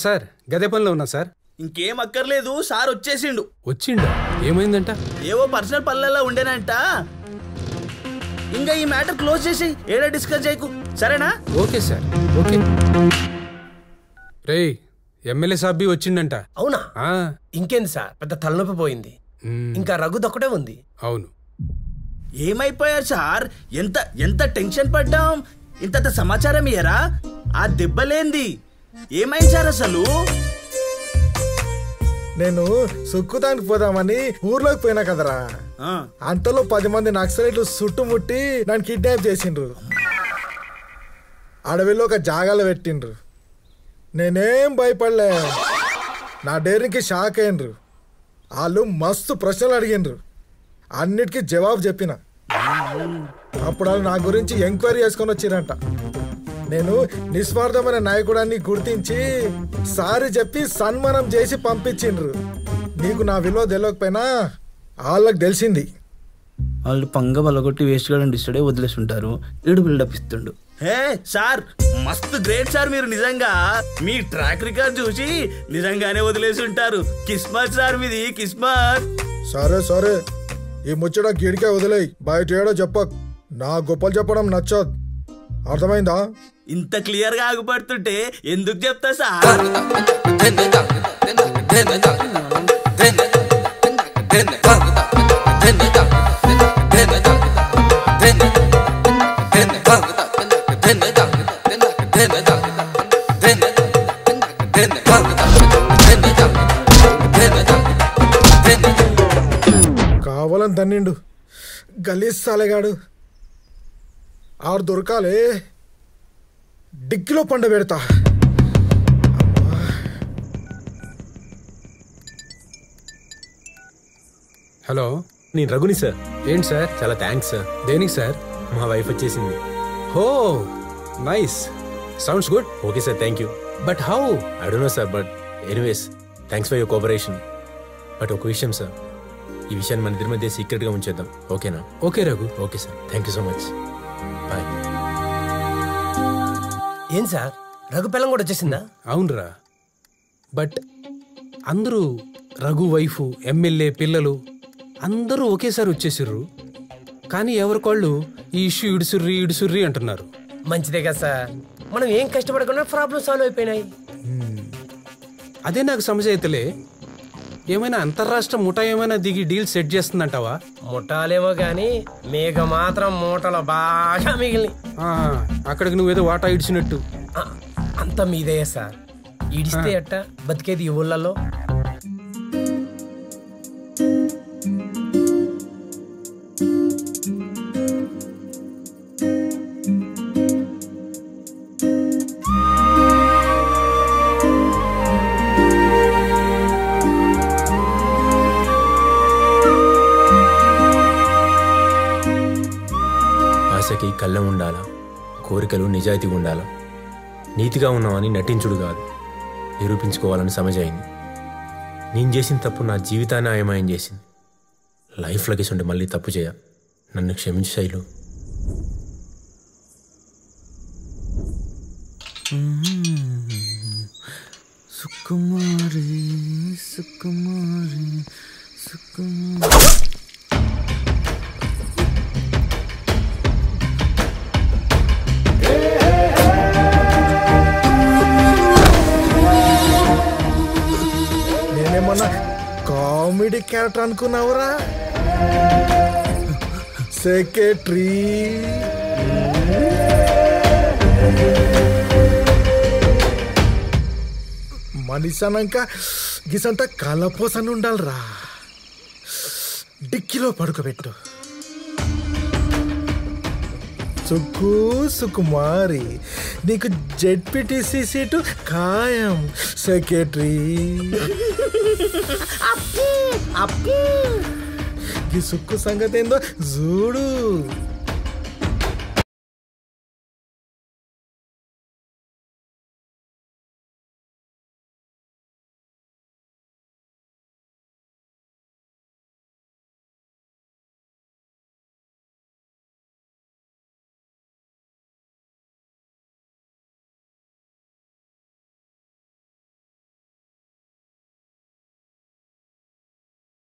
Sir గదే పనిలో ఉన్నా సార్. ఇంకేం అక్కర్లేదు, సార్ వచ్చేసిండు. వచ్చిండా? ఏమైందంట? ఏవో పర్సనల్ పనులలో ఉండేనంట. ఇంకా ఈ మ్యాటర్ క్లోజ్ చేసి ఏడా డిస్కస్ చేయకు, సరేనా? Okay sir, okay. రే ఎమ్మెల్యే సాబ్బి వచ్చిండంట. అవునా? ఇంకేంది సార్, పెద్ద తలనొప్పి పోయింది. ఇంకా రఘుదొక్కటే ఉంది. అవును. ఏమైపోయారు సార్? ఎంత ఎంత టెన్షన్ పడ్డాం. ఇంత సమాచారం ఇయ్యరా? ఆ దెబ్బలేంది? ఏమైంది సార్ అసలు? నేను సుక్కుతానికి పోదామని ఊర్లోకి పోయినా కదరా, అంతలో 10 మంది నక్సలైట్లు చుట్టుముట్టి నన్ను కిడ్నాప్ చేసిండ్రు. అడవిలో ఒక జాగాలో పెట్టిండ్రు. నేనేం భయపడలే. నా డేరింగ్కి షాక్ అయ్యిండ్రు. వాళ్ళు మస్తు ప్రశ్నలు అడిగిండ్రు. అన్నిటికీ జవాబు చెప్పిన. అప్పుడు వాళ్ళు నా గురించి ఎంక్వైరీ చేసుకొని వచ్చిరంట. నేను నిస్వార్థమైన నాయకుడాన్ని గుర్తించి సారీ చెప్పి సన్మానం చేసి పంపించిండ్రు. నీకు నా విలువ తెలియకపోయినా వాళ్ళకి తెలిసింది. వాళ్ళు పంగ బలగొట్టి వేస్ట్ గా డిస్టర్డే వదిలేసి ఉంటారు. ఈడు బిల్డప్ ఇస్తుండు. హే సార్, మస్తు గ్రేట్ సార్ మీరు. నిజంగా మీ ట్రాక్ రికార్డ్ చూసి నిజంగానే వదిలేసి ఉంటారు. కిస్మత్ సార్ మీది, కిస్మత్. సరే సరే, ఈ ముచ్చట గిడికే వదిలేయి, బయట ఏడో చెప్పక్. నా గొప్పలు చెప్పడం నచ్చదు, అర్థమైందా? ఇంత క్లియర్ గా ఆగుపడుతుంటే ఎందుకు చెప్తా సార్? కావాలని తన్నిండు గలీజ్ సాలేగాడు. ఆడు దొరకాలే, డిగ్గిలో పండ పెడతా. హలో, నేను రఘుని సార్. ఏంటి సార్? చాలా థ్యాంక్స్ సార్. దేనికి సార్? మా వైఫ్ వచ్చేసింది. హో nice, sounds good. Okay sir, thank you. But how? I don't know sir, but anyways thanks for your cooperation. But ఒక విషయం సార్, ఈ విషయాన్ని మన ఇద్దరి మధ్య సీక్రెట్గా ఉంచేద్దాం, ఓకేనా? Okay Raghu. Okay sir, thank you so much. Bye. ఏం సార్, రఘు పిల్లం కూడా వచ్చేసిందా? అవునరా, బట్ అందరూ రఘు వైఫ్, ఎమ్మెల్యే, పిల్లలు అందరూ ఒకేసారి వచ్చేసిర్రు. కానీ ఎవరికోళ్ళు ఈ ఇష్యూ ఇడుసుర్రి అంటున్నారు. మంచిదే కదా సార్, మనం ఏం కష్టపడకుండా ప్రాబ్లం సాల్వ్ అయిపోయినాయి. అదే నాకు సమస్య అయితేలే. ఏమైనా అంతర్రాష్ట్ర ముఠా ఏమైనా దిగి డీల్ సెట్ చేస్తుందంటావా? ముఠాలేమో గాని మేఘ మాత్రం మూటలో బాగా మిగిలి. అక్కడికి నువ్వేదో వాటా ఇడిచినట్టు. అంత మీదే సార్. ఇడిస్తే అట్ట బతికేది ఈ ఊళ్ళలో. ఆశకి కళ్ళం ఉండాలా, కోరికలు నిజాయితీగా ఉండాలా, నీతిగా ఉన్నామని నటించుడు కాదు, నిరూపించుకోవాలని సమజైంది. నేను చేసిన తప్పు నా జీవితాన్ని ఆయమయం చేసింది. లైఫ్లో గీసుంటే మళ్ళీ తప్పు చేయ, నన్ను క్షమించు శైలు. సుకుమారి సుకుమారి సుకుమారి. నేనేమన్నా కామెడీ క్యారెక్టర్ అనుకున్నావురా? సెక్రటరీ మనిషి అన్నాక గిసంతా కలపోసని ఉండాలిరా. డిక్కిలో పడుకోబెట్టు. సుకుమారి, నీకు జెడ్పీటీసీ సీటు ఖాయం. సెక్రటరీ ఈ సుక్కు సంగతి ఏందో చూడు.